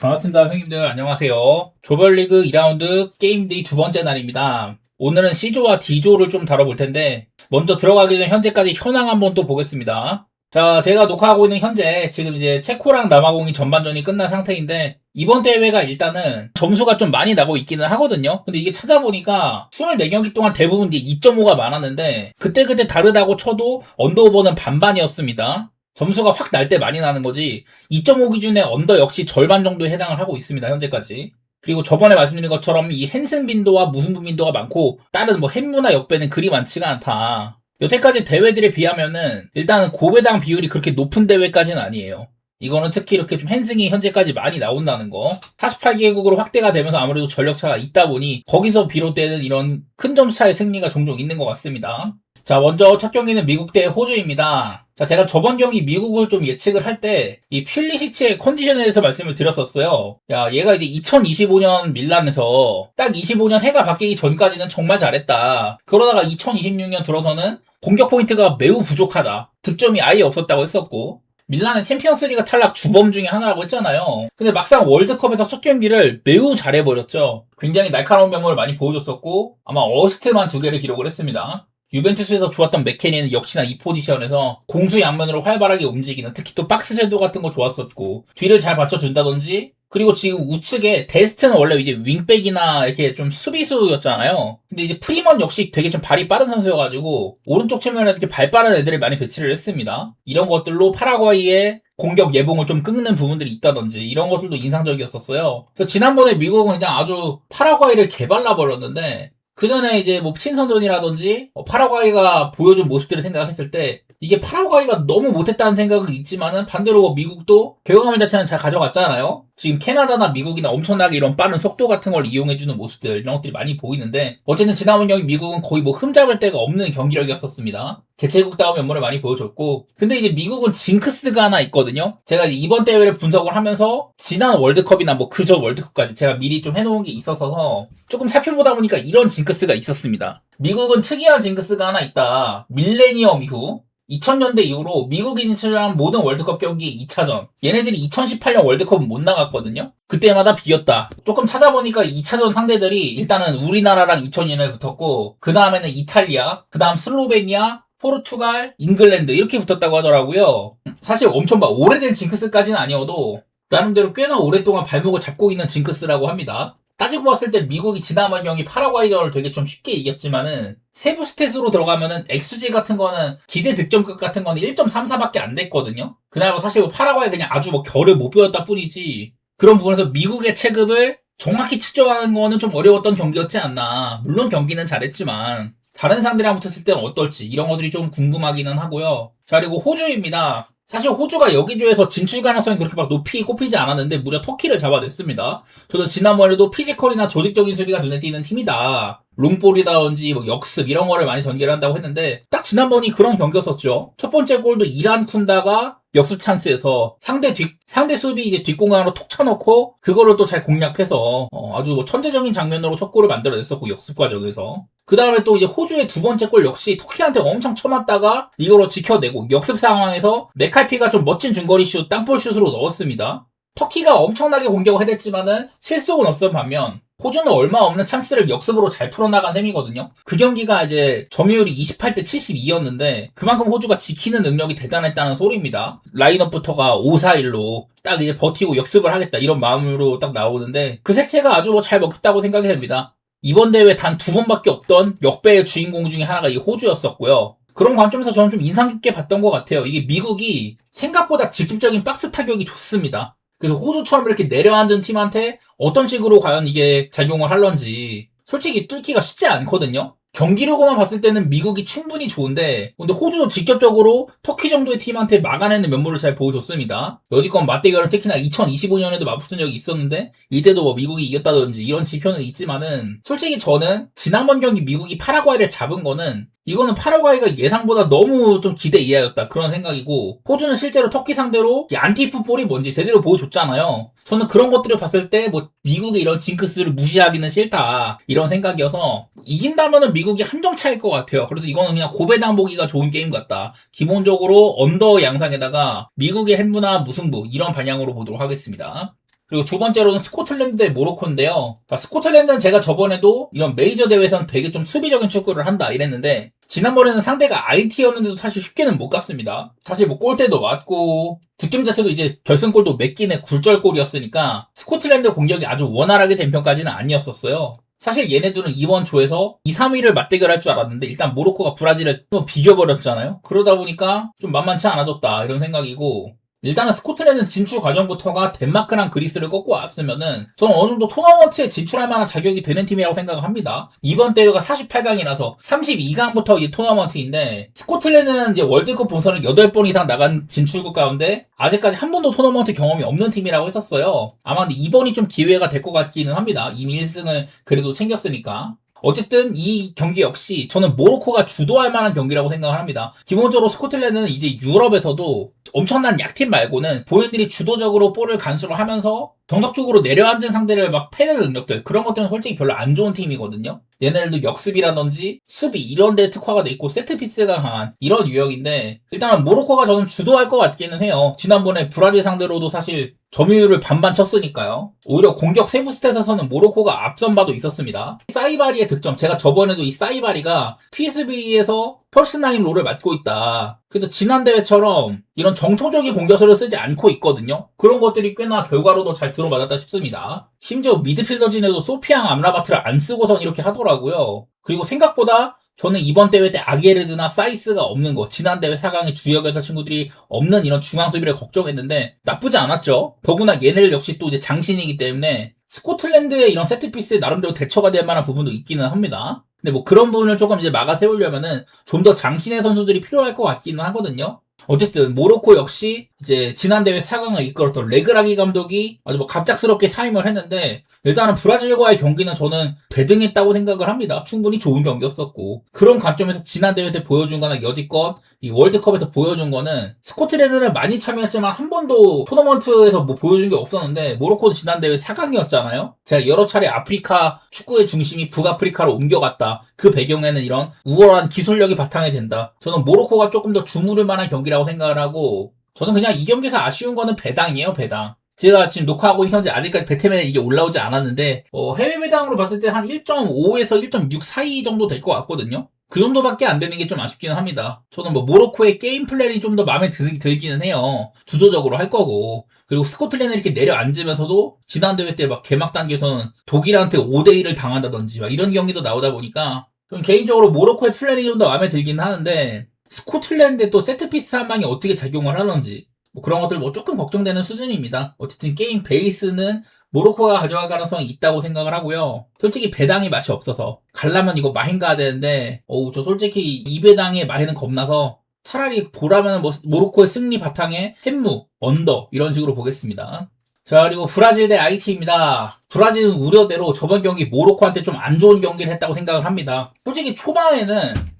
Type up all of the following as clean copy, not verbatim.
반갑습니다, 형님들. 안녕하세요. 조별리그 2라운드 게임데이 두 번째 날입니다. 오늘은 C조와 D조를 좀 다뤄볼 텐데, 먼저 들어가기 전에 현재까지 현황 한번 또 보겠습니다. 자, 제가 녹화하고 있는 현재, 지금 이제 체코랑 남아공이 전반전이 끝난 상태인데, 이번 대회가 일단은 점수가 좀 많이 나고 있기는 하거든요. 근데 이게 찾아보니까 24경기 동안 대부분 이제 2.5가 많았는데, 그때그때 다르다고 쳐도 언더오버는 반반이었습니다. 점수가 확 날 때 많이 나는 거지 2.5 기준의 언더 역시 절반 정도에 해당을 하고 있습니다. 현재까지. 그리고 저번에 말씀드린 것처럼 이 헨슨 빈도와 무승부 빈도가 많고 다른 뭐 헨무나 역배는 그리 많지가 않다. 여태까지 대회들에 비하면은 일단은 고배당 비율이 그렇게 높은 대회까지는 아니에요. 이거는 특히 이렇게 좀 헨승이 현재까지 많이 나온다는 거. 48개국으로 확대가 되면서 아무래도 전력차가 있다 보니 거기서 비롯되는 이런 큰 점수차의 승리가 종종 있는 것 같습니다. 자, 먼저 첫 경기는 미국 대 호주입니다. 자, 제가 저번 경기 미국을 좀 예측을 할 때 이 퓰리시치의 컨디션에 대해서 말씀을 드렸었어요. 야, 얘가 이제 2025년 밀란에서 딱 25년 해가 바뀌기 전까지는 정말 잘했다. 그러다가 2026년 들어서는 공격 포인트가 매우 부족하다. 득점이 아예 없었다고 했었고 밀란은 챔피언스리그 탈락 주범 중에 하나라고 했잖아요. 근데 막상 월드컵에서 첫 경기를 매우 잘해버렸죠. 굉장히 날카로운 면모를 많이 보여줬었고 아마 어시스트만 2개를 기록을 했습니다. 유벤투스에서 좋았던 맥케니는 역시나 이 포지션에서 공수 양면으로 활발하게 움직이는 특히 또 박스 섀도우 같은 거 좋았었고 뒤를 잘 받쳐준다든지 그리고 지금 우측에 데스트는 원래 이제 윙백이나 이렇게 좀 수비수였잖아요. 근데 이제 프리먼 역시 되게 좀 발이 빠른 선수여가지고 오른쪽 측면에 이렇게 발 빠른 애들을 많이 배치를 했습니다. 이런 것들로 파라과이의 공격 예봉을 좀 끊는 부분들이 있다든지 이런 것들도 인상적이었었어요. 그래서 지난번에 미국은 그냥 아주 파라과이를 개발라버렸는데 그 전에 이제 뭐 친선전이라든지 파라과이가 보여준 모습들을 생각했을 때 이게 파라과이가 너무 못했다는 생각은 있지만은 반대로 미국도 결과물 자체는 잘 가져갔잖아요. 지금 캐나다나 미국이나 엄청나게 이런 빠른 속도 같은 걸 이용해주는 모습들 이런 것들이 많이 보이는데 어쨌든 지난번 경기 미국은 거의 뭐 흠잡을 데가 없는 경기력이었었습니다. 개최국다운 면모를 많이 보여줬고 근데 이제 미국은 징크스가 하나 있거든요. 제가 이번 대회를 분석을 하면서 지난 월드컵이나 뭐 그전 월드컵까지 제가 미리 좀 해놓은 게 있어서 조금 살펴보다 보니까 이런 징크스가 있었습니다. 미국은 특이한 징크스가 하나 있다. 밀레니엄 이후 2000년대 이후로 미국인이 출전한 모든 월드컵 경기 2차전 얘네들이 2018년 월드컵은 못 나갔거든요. 그때마다 비겼다. 조금 찾아보니까 2차전 상대들이 일단은 우리나라랑 2002년에 붙었고 그 다음에는 이탈리아, 그 다음 슬로베니아, 포르투갈, 잉글랜드 이렇게 붙었다고 하더라고요. 사실 엄청 막 오래된 징크스까지는 아니어도 나름대로 꽤나 오랫동안 발목을 잡고 있는 징크스라고 합니다. 따지고 봤을 때 미국이 지난번 경기 파라과이전을 되게 좀 쉽게 이겼지만은 세부 스탯으로 들어가면은 XG 같은 거는 기대 득점급 같은 거는 1.34밖에 안 됐거든요. 그날 뭐 사실 뭐 파라과이 그냥 아주 뭐 결을 못 배웠다 뿐이지 그런 부분에서 미국의 체급을 정확히 측정하는 거는 좀 어려웠던 경기였지 않나. 물론 경기는 잘했지만 다른 상대랑 붙었을 때는 어떨지 이런 것들이 좀 궁금하기는 하고요. 자, 그리고 호주입니다. 사실 호주가 여기조에서 진출 가능성이 그렇게 막 높이 꼽히지 않았는데 무려 터키를 잡아냈습니다. 저도 지난번에도 피지컬이나 조직적인 수비가 눈에 띄는 팀이다. 롱볼이라든지 뭐 역습 이런 거를 많이 전개를 한다고 했는데 딱 지난번이 그런 경기였었죠. 첫 번째 골도 이란 쿤다가 역습 찬스에서 상대 수비 이제 뒷공간으로 톡 차놓고 그거를 또 잘 공략해서 아주 뭐 천재적인 장면으로 첫 골을 만들어냈었고 역습 과정에서 그 다음에 또 이제 호주의 두 번째 골 역시 터키한테 엄청 쳐맞다가 이거로 지켜내고 역습 상황에서 메칼피가 좀 멋진 중거리 슛 땅볼 슛으로 넣었습니다. 터키가 엄청나게 공격을 해댔지만은 실속은 없었던 반면 호주는 얼마 없는 찬스를 역습으로 잘 풀어나간 셈이거든요. 그 경기가 이제 점유율이 28대 72였는데 그만큼 호주가 지키는 능력이 대단했다는 소리입니다. 라인업부터가 5-4-1로 딱 이제 버티고 역습을 하겠다 이런 마음으로 딱 나오는데 그 색채가 아주 뭐 잘 먹혔다고 생각이 됩니다. 이번 대회 단 2번밖에 없던 역배의 주인공 중에 하나가 이 호주였었고요. 그런 관점에서 저는 좀 인상 깊게 봤던 것 같아요. 이게 미국이 생각보다 직접적인 박스 타격이 좋습니다. 그래서 호주처럼 이렇게 내려앉은 팀한테 어떤 식으로 과연 이게 작용을 할런지 솔직히 뚫기가 쉽지 않거든요. 경기력으로만 봤을 때는 미국이 충분히 좋은데 근데 호주도 직접적으로 터키 정도의 팀한테 막아내는 면모를 잘 보여줬습니다. 여지껏 맞대결은 특히나 2025년에도 맞붙은 적이 있었는데 이때도 뭐 미국이 이겼다든지 이런 지표는 있지만은 솔직히 저는 지난번 경기 미국이 파라과이를 잡은 거는 이거는 파라과이가 예상보다 너무 좀 기대 이하였다 그런 생각이고 호주는 실제로 터키 상대로 안티풋볼이 뭔지 제대로 보여줬잖아요. 저는 그런 것들을 봤을 때 뭐 미국의 이런 징크스를 무시하기는 싫다 이런 생각이어서 이긴다면은 미국이 한 점 차일 것 같아요. 그래서 이거는 그냥 고배당 보기가 좋은 게임 같다. 기본적으로 언더 양상에다가 미국의 햄무나 무승부 이런 방향으로 보도록 하겠습니다. 그리고 두 번째로는 스코틀랜드 대 모로코인데요. 스코틀랜드는 제가 저번에도 이런 메이저 대회에서는 되게 좀 수비적인 축구를 한다 이랬는데, 지난번에는 상대가 IT였는데도 사실 쉽게는 못 갔습니다. 사실 뭐 골대도 맞고 득점 자체도 이제 결승골도 몇 끼네 굴절골이었으니까 스코틀랜드 공격이 아주 원활하게 된 편까지는 아니었었어요. 사실 얘네들은 이번 조에서 2, 3위를 맞대결할 줄 알았는데 일단 모로코가 브라질을 또 비겨버렸잖아요. 그러다 보니까 좀 만만치 않아졌다 이런 생각이고, 일단은 스코틀랜드 진출 과정부터가 덴마크랑 그리스를 꺾고 왔으면은 저는 어느 정도 토너먼트에 진출할 만한 자격이 되는 팀이라고 생각을 합니다. 이번 대회가 48강이라서 32강부터 이제 토너먼트인데, 스코틀랜드는 이제 월드컵 본선을 8번 이상 나간 진출국 가운데 아직까지 한 번도 토너먼트 경험이 없는 팀이라고 했었어요. 아마 근데 이번이 좀 기회가 될 것 같기는 합니다. 이미 1승을 그래도 챙겼으니까. 어쨌든 이 경기 역시 저는 모로코가 주도할 만한 경기라고 생각을 합니다. 기본적으로 스코틀랜드는 이제 유럽에서도 엄청난 약팀 말고는 본인들이 주도적으로 볼을 간수를 하면서 정석적으로 내려앉은 상대를 막 패는 능력들, 그런 것들은 솔직히 별로 안 좋은 팀이거든요. 얘네들도 역습이라든지 수비 이런 데 특화가 돼 있고 세트피스가 강한 이런 유형인데, 일단은 모로코가 저는 주도할 것 같기는 해요. 지난번에 브라질 상대로도 사실 점유율을 반반 쳤으니까요. 오히려 공격 세부 스탯에서는 모로코가 앞선 바도 있었습니다. 사이바리의 득점, 제가 저번에도 이 사이바리가 PSV에서 펄스9 롤을 맡고 있다. 그래서 지난 대회처럼 이런 정통적인 공격수를 쓰지 않고 있거든요. 그런 것들이 꽤나 결과로도 잘 들어맞았다 싶습니다. 심지어 미드필더진에도 소피앙 암라바트를 안 쓰고선 이렇게 하더라고요. 그리고 생각보다 저는 이번 대회 때 아게르드나 사이스가 없는 거, 지난 대회 4강의 주역에서 친구들이 없는 이런 중앙 수비를 걱정했는데 나쁘지 않았죠. 더구나 얘네들 역시 또 이제 장신이기 때문에 스코틀랜드의 이런 세트피스에 나름대로 대처가 될 만한 부분도 있기는 합니다. 근데 뭐 그런 부분을 조금 이제 막아 세우려면은 좀 더 장신의 선수들이 필요할 것 같기는 하거든요. 어쨌든 모로코 역시 이제 지난 대회 4강을 이끌었던 레그라기 감독이 아주 뭐 갑작스럽게 사임을 했는데, 일단은 브라질과의 경기는 저는 대등했다고 생각을 합니다. 충분히 좋은 경기였었고, 그런 관점에서 지난 대회 때 보여준 거나 여지껏 이 월드컵에서 보여준 거는 스코틀랜드는 많이 참여했지만 한 번도 토너먼트에서 뭐 보여준 게 없었는데, 모로코는 지난 대회 4강이었잖아요. 제가 여러 차례 아프리카 축구의 중심이 북아프리카로 옮겨갔다, 그 배경에는 이런 우월한 기술력이 바탕이 된다. 저는 모로코가 조금 더 주무를 만한 경기라고 생각을 하고, 저는 그냥 이 경기에서 아쉬운 거는 배당이에요, 배당. 제가 지금 녹화하고 있는 현재 아직까지 배템에 이게 올라오지 않았는데, 해외 배당으로 봤을 때 한 1.5에서 1.6 사이 정도 될 것 같거든요. 그 정도밖에 안 되는 게 좀 아쉽기는 합니다. 저는 뭐 모로코의 게임 플랜이 좀 더 마음에 들기는 해요. 주도적으로 할 거고. 그리고 스코틀랜드 이렇게 내려앉으면서도 지난 대회 때 막 개막 단계에서는 독일한테 5대1을 당한다든지 막 이런 경기도 나오다 보니까 좀 개인적으로 모로코의 플랜이 좀 더 마음에 들기는 하는데, 스코틀랜드의 또 세트피스 한 방이 어떻게 작용을 하는지 뭐 그런 것들 뭐 조금 걱정되는 수준입니다. 어쨌든 게임 베이스는 모로코가 가져갈 가능성이 있다고 생각을 하고요. 솔직히 배당이 맛이 없어서 가려면 이거 마힌 가야 되는데, 저 솔직히 이 배당에 마히는 겁나서 차라리 보라면 뭐 모로코의 승리 바탕에 햄무, 언더 이런 식으로 보겠습니다. 자, 그리고 브라질 대 IT입니다. 브라질은 우려대로 저번 경기 모로코한테 좀 안 좋은 경기를 했다고 생각을 합니다. 솔직히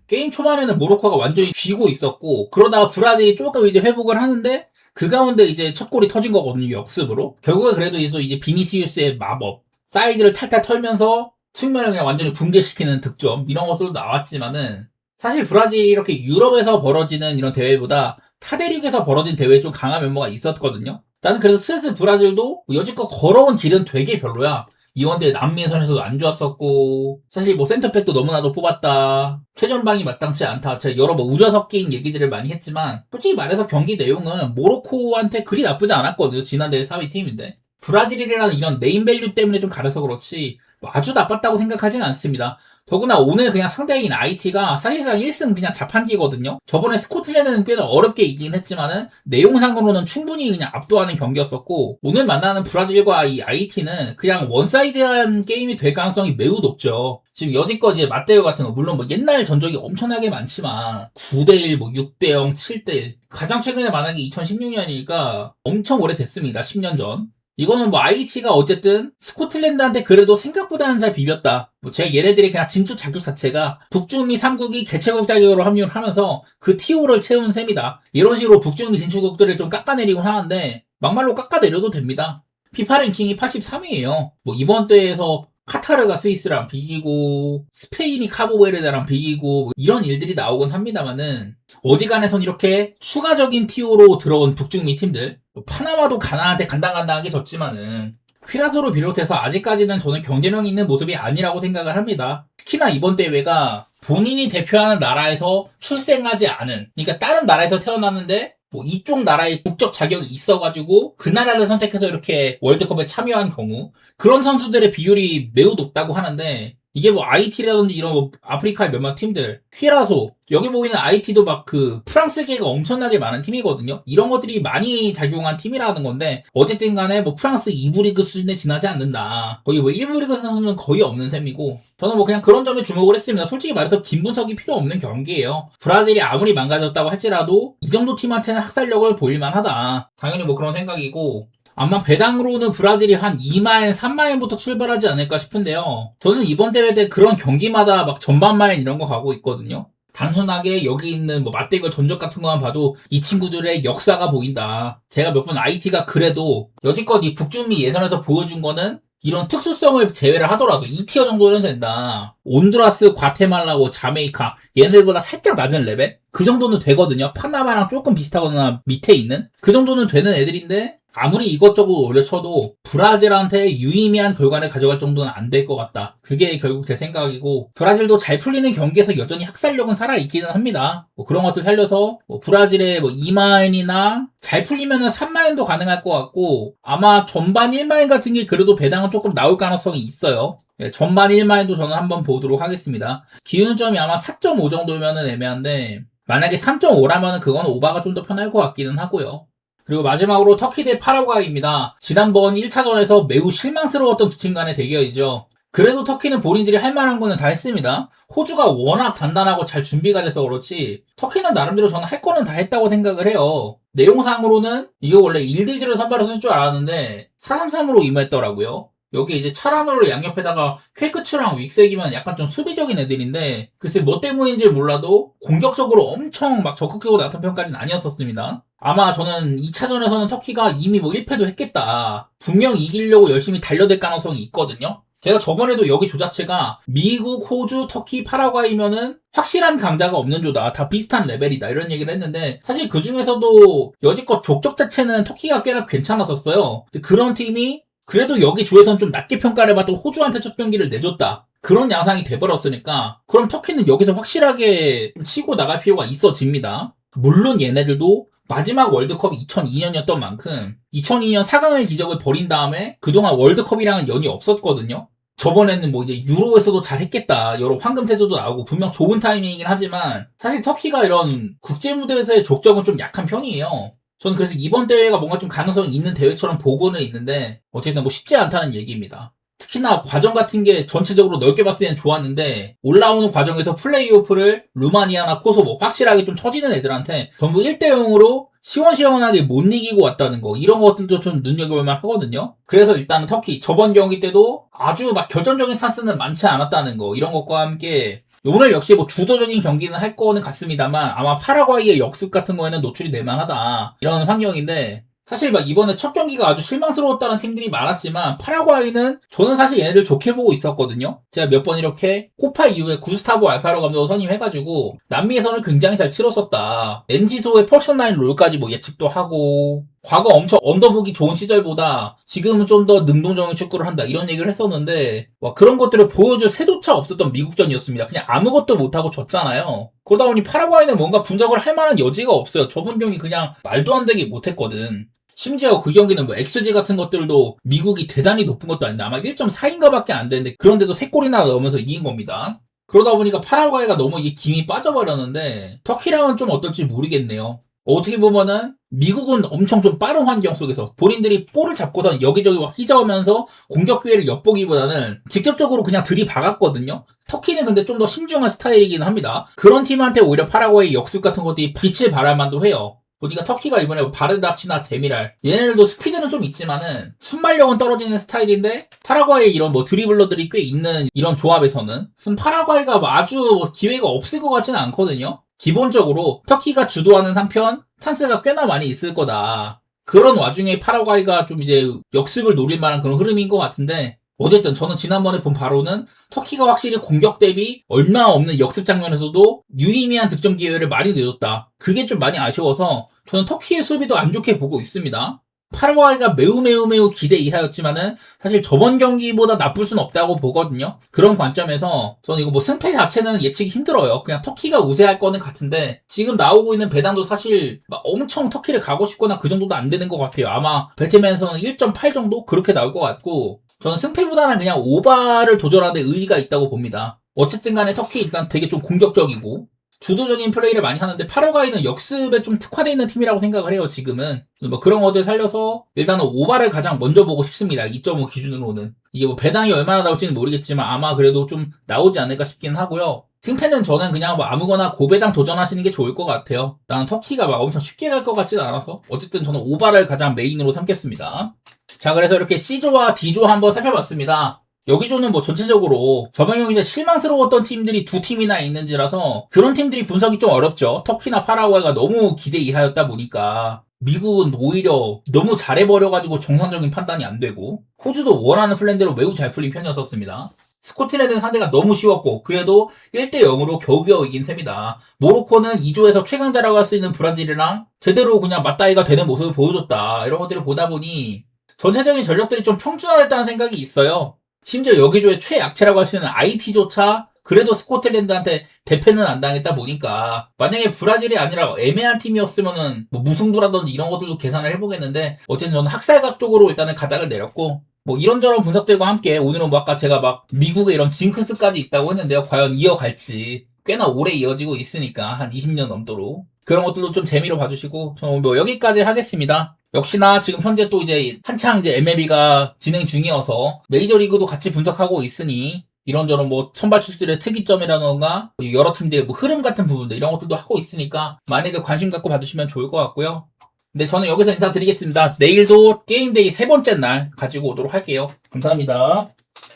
게임 초반에는 모로코가 완전히 쥐고 있었고, 그러다가 브라질이 조금 이제 회복을 하는데 그 가운데 이제 첫 골이 터진 거거든요, 역습으로. 결국에 그래도 이제 비니시우스의 마법, 사이드를 탈탈 털면서 측면을 그냥 완전히 붕괴시키는 득점, 이런 것들도 나왔지만은, 사실 브라질이 이렇게 유럽에서 벌어지는 이런 대회보다 타대륙에서 벌어진 대회에 좀 강한 멤버가 있었거든요. 나는 그래서 슬슬 브라질도 여지껏 걸어온 길은 되게 별로야. 이번 대회 남미선에서도 안 좋았었고, 사실 뭐 센터백도 너무나도 뽑았다, 최전방이 마땅치 않다, 제가 여러 뭐 우려 섞인 얘기들을 많이 했지만, 솔직히 말해서 경기 내용은 모로코한테 그리 나쁘지 않았거든요. 지난 대회 4위 팀인데. 브라질이라는 이런 네임밸류 때문에 좀 가려서 그렇지 뭐 아주 나빴다고 생각하지는 않습니다. 더구나 오늘 그냥 상대인 IT가 사실상 1승 그냥 자판기거든요. 저번에 스코틀랜드는 꽤나 어렵게 이기긴 했지만은 내용상으로는 충분히 그냥 압도하는 경기였었고, 오늘 만나는 브라질과 이 IT는 그냥 원사이드한 게임이 될 가능성이 매우 높죠. 지금 여지껏 이제 맞대결 같은 거, 물론 뭐 옛날 전적이 엄청나게 많지만 9대1, 뭐 6대0, 7대1, 가장 최근에 만난 게 2016년이니까 엄청 오래됐습니다. 10년 전. 이거는 뭐 IT가 어쨌든 스코틀랜드한테 그래도 생각보다는 잘 비볐다. 뭐 제가 얘네들이 그냥 진출 자격 자체가 북중미 3국이 개최국 자격으로 합류를 하면서 그 TO를 채운 셈이다. 이런 식으로 북중미 진출국들을 좀 깎아내리곤 하는데, 막말로 깎아내려도 됩니다. 피파 랭킹이 83위예요. 뭐 이번 대회에서 카타르가 스위스랑 비기고 스페인이 카보베르데랑 비기고 뭐 이런 일들이 나오곤 합니다만은, 어지간해선 이렇게 추가적인 TO로 들어온 북중미 팀들, 뭐 파나마도 가나한테 간당간당하게 졌지만은 퀴라소를 비롯해서 아직까지는 저는 경쟁력 있는 모습이 아니라고 생각을 합니다. 특히나 이번 대회가 본인이 대표하는 나라에서 출생하지 않은, 그러니까 다른 나라에서 태어났는데 뭐 이쪽 나라의 국적 자격이 있어가지고 그 나라를 선택해서 이렇게 월드컵에 참여한 경우, 그런 선수들의 비율이 매우 높다고 하는데, 이게 뭐 IT라든지 이런 뭐 아프리카의 몇몇 팀들, 퀴라소, 여기 보이는 IT도 막 그 프랑스계가 엄청나게 많은 팀이거든요. 이런 것들이 많이 작용한 팀이라는 건데, 어쨌든 간에 뭐 프랑스 2부 리그 수준에 지나지 않는다. 거의 뭐 1부 리그 선수는 거의 없는 셈이고, 저는 뭐 그냥 그런 점에 주목을 했습니다. 솔직히 말해서 긴 분석이 필요 없는 경기예요. 브라질이 아무리 망가졌다고 할지라도 이 정도 팀한테는 학살력을 보일만 하다. 당연히 뭐 그런 생각이고, 아마 배당으로는 브라질이 한 2마일, 3마일부터 출발하지 않을까 싶은데요. 저는 이번 대회 때 그런 경기마다 막 전반마일 이런 거 가고 있거든요. 단순하게 여기 있는 뭐 맞대결 전적 같은 거만 봐도 이 친구들의 역사가 보인다. 제가 몇 번 IT가 그래도 여지껏 이 북중미 예선에서 보여준 거는 이런 특수성을 제외를 하더라도 2티어 정도는 된다. 온두라스, 과테말라고 자메이카, 얘네들보다 살짝 낮은 레벨? 그 정도는 되거든요. 파나마랑 조금 비슷하거나 밑에 있는? 그 정도는 되는 애들인데, 아무리 이것저것 올려쳐도 브라질한테 유의미한 결과를 가져갈 정도는 안 될 것 같다. 그게 결국 제 생각이고, 브라질도 잘 풀리는 경기에서 여전히 학살력은 살아있기는 합니다. 뭐 그런 것들 살려서 뭐 브라질의 뭐 2마인이나 잘 풀리면은 3마인도 가능할 것 같고, 아마 전반 1마인 같은 게 그래도 배당은 조금 나올 가능성이 있어요. 네, 전반 1마인도 저는 한번 보도록 하겠습니다. 기준점이 아마 4.5 정도면은 애매한데, 만약에 3.5라면은 그건 오바가 좀 더 편할 것 같기는 하고요. 그리고 마지막으로 터키 대 파라과이입니다. 지난번 1차전에서 매우 실망스러웠던 두 팀 간의 대결이죠. 그래도 터키는 본인들이 할 만한 거는 다 했습니다. 호주가 워낙 단단하고 잘 준비가 돼서 그렇지, 터키는 나름대로 저는 할 거는 다 했다고 생각을 해요. 내용상으로는 이게 원래 일들지를 선발을 쓸 줄 알았는데 4-3-3으로 임했더라고요. 여기 이제 차란으로 양옆에다가 퀘크츠랑 윅색이면 약간 좀 수비적인 애들인데, 글쎄 뭐 때문인지 몰라도 공격적으로 엄청 막 적극적으로 나타난 편까지는 아니었었습니다. 아마 저는 2차전에서는 터키가 이미 뭐 1패도 했겠다. 분명 이기려고 열심히 달려들 가능성이 있거든요. 제가 저번에도 여기 조 자체가 미국, 호주, 터키, 파라과이면은 확실한 강자가 없는 조다. 다 비슷한 레벨이다. 이런 얘기를 했는데, 사실 그 중에서도 여지껏 족적 자체는 터키가 꽤나 괜찮았었어요. 근데 그런 팀이 그래도 여기 조에선 좀 낮게 평가를 받던 호주한테 첫 경기를 내줬다. 그런 양상이 돼버렸으니까, 그럼 터키는 여기서 확실하게 치고 나갈 필요가 있어집니다. 물론 얘네들도 마지막 월드컵이 2002년이었던 만큼 2002년 4강의 기적을 버린 다음에 그동안 월드컵이랑은 연이 없었거든요. 저번에는 뭐 이제 유로에서도 잘했겠다, 여러 황금 세조도 나오고 분명 좋은 타이밍이긴 하지만, 사실 터키가 이런 국제 무대에서의 족적은 좀 약한 편이에요. 저는 그래서 이번 대회가 뭔가 좀 가능성이 있는 대회처럼 보고는 있는데, 어쨌든 뭐 쉽지 않다는 얘기입니다. 특히나 과정 같은 게 전체적으로 넓게 봤을 때는 좋았는데, 올라오는 과정에서 플레이오프를 루마니아나 코소보, 확실하게 좀 처지는 애들한테 전부 1대0으로 시원시원하게 못 이기고 왔다는 거, 이런 것들도 좀 눈여겨볼만 하거든요. 그래서 일단은 터키 저번 경기 때도 아주 막 결정적인 찬스는 많지 않았다는 거, 이런 것과 함께 오늘 역시 뭐 주도적인 경기는 할 거는 같습니다만, 아마 파라과이의 역습 같은 거에는 노출이 될 만하다, 이런 환경인데, 사실 막 이번에 첫 경기가 아주 실망스러웠다는 팀들이 많았지만, 파라과이는 저는 사실 얘네들 좋게 보고 있었거든요. 제가 몇 번 이렇게 코파 이후에 구스타보 알파로 감독을 선임해가지고 남미에서는 굉장히 잘 치렀었다, 엔지도의 펄션9 롤까지 뭐 예측도 하고, 과거 엄청 언더보기 좋은 시절보다 지금은 좀 더 능동적인 축구를 한다, 이런 얘기를 했었는데, 와, 그런 것들을 보여줄 새조차 없었던 미국전이었습니다. 그냥 아무것도 못하고 졌잖아요. 그러다 보니 파라과이는 뭔가 분석을 할 만한 여지가 없어요. 저번 경기 그냥 말도 안 되게 못했거든. 심지어 그 경기는 뭐 XG 같은 것들도 미국이 대단히 높은 것도 아닌데 아마 1.4인가 밖에 안 되는데, 그런데도 3골이나 넣으면서 이긴 겁니다. 그러다 보니까 파라과이가 너무 이게 김이 빠져버렸는데, 터키랑은 좀 어떨지 모르겠네요. 어떻게 보면은 미국은 엄청 좀 빠른 환경 속에서 본인들이 볼을 잡고선 여기저기 휘저으면서 공격 기회를 엿보기보다는 직접적으로 그냥 들이박았거든요. 터키는 근데 좀 더 신중한 스타일이긴 합니다. 그런 팀한테 오히려 파라과이 역습 같은 것들이 빛을 발할 만도 해요. 보니까 터키가 이번에 바르다치나 데미랄, 얘네들도 스피드는 좀 있지만은 순발력은 떨어지는 스타일인데, 파라과이 이런 뭐 드리블러들이 꽤 있는 이런 조합에서는 파라과이가 뭐 아주 기회가 없을 것 같지는 않거든요. 기본적으로 터키가 주도하는 한편 찬스가 꽤나 많이 있을 거다. 그런 와중에 파라과이가 좀 이제 역습을 노릴 만한 그런 흐름인 것 같은데, 어쨌든 저는 지난번에 본 바로는 터키가 확실히 공격 대비 얼마 없는 역습 장면에서도 유의미한 득점 기회를 많이 내줬다. 그게 좀 많이 아쉬워서 저는 터키의 수비도 안 좋게 보고 있습니다. 파라과이가 매우 기대 이하였지만은 사실 저번 경기보다 나쁠 순 없다고 보거든요. 그런 관점에서 저는 이거 뭐 승패 자체는 예측이 힘들어요. 그냥 터키가 우세할 거는 같은데 지금 나오고 있는 배당도 사실 막 엄청 터키를 가고 싶거나 그 정도도 안 되는 것 같아요. 아마 배트맨에서는 1.8 정도 그렇게 나올 것 같고 저는 승패보다는 그냥 오바를 도전하는 의의가 있다고 봅니다. 어쨌든 간에 터키 일단 되게 좀 공격적이고 주도적인 플레이를 많이 하는데 파라과이는 역습에 좀 특화되어 있는 팀이라고 생각을 해요. 지금은 뭐 그런 것들 살려서 일단은 오바를 가장 먼저 보고 싶습니다. 2.5 기준으로는 이게 뭐 배당이 얼마나 나올지는 모르겠지만 아마 그래도 좀 나오지 않을까 싶긴 하고요. 승패는 저는 그냥 뭐 아무거나 고배당 도전하시는 게 좋을 것 같아요. 나는 터키가 막 엄청 쉽게 갈 것 같지는 않아서 어쨌든 저는 오바를 가장 메인으로 삼겠습니다. 자, 그래서 이렇게 C조와 D조 한번 살펴봤습니다. 여기조는 뭐 전체적으로 저번 경기에 실망스러웠던 팀들이 두 팀이나 있는지라서 그런 팀들이 분석이 좀 어렵죠. 터키나 파라과이가 너무 기대 이하였다 보니까 미국은 오히려 너무 잘해버려가지고 정상적인 판단이 안 되고 호주도 원하는 플랜대로 매우 잘 풀린 편이었었습니다. 스코틀랜드는 상대가 너무 쉬웠고 그래도 1대0으로 겨우겨우 이긴 셈이다. 모로코는 2조에서 최강자라고 할 수 있는 브라질이랑 제대로 그냥 맞다이가 되는 모습을 보여줬다. 이런 것들을 보다 보니 전체적인 전력들이 좀 평준화됐다는 생각이 있어요. 심지어 여기조의 최약체라고 할 수 있는 IT조차 그래도 스코틀랜드한테 대패는 안 당했다 보니까 만약에 브라질이 아니라 애매한 팀이었으면은 뭐 무승부라든지 이런 것들도 계산을 해보겠는데 어쨌든 저는 학살각 쪽으로 일단은 가닥을 내렸고 뭐 이런저런 분석들과 함께 오늘은 뭐 아까 제가 막 미국의 이런 징크스까지 있다고 했는데요. 과연 이어갈지 꽤나 오래 이어지고 있으니까 한 20년 넘도록 그런 것들도 좀 재미로 봐주시고 저는 뭐 여기까지 하겠습니다. 역시나 지금 현재 또 이제 한창 이제 MLB가 진행 중이어서 메이저리그도 같이 분석하고 있으니 이런저런 뭐 선발 투수들의 특이점이라던가 여러 팀들의 뭐 흐름 같은 부분들 이런 것들도 하고 있으니까 많이들 관심 갖고 봐주시면 좋을 것 같고요. 근데 저는 여기서 인사드리겠습니다. 내일도 게임데이 세 번째 날 가지고 오도록 할게요. 감사합니다.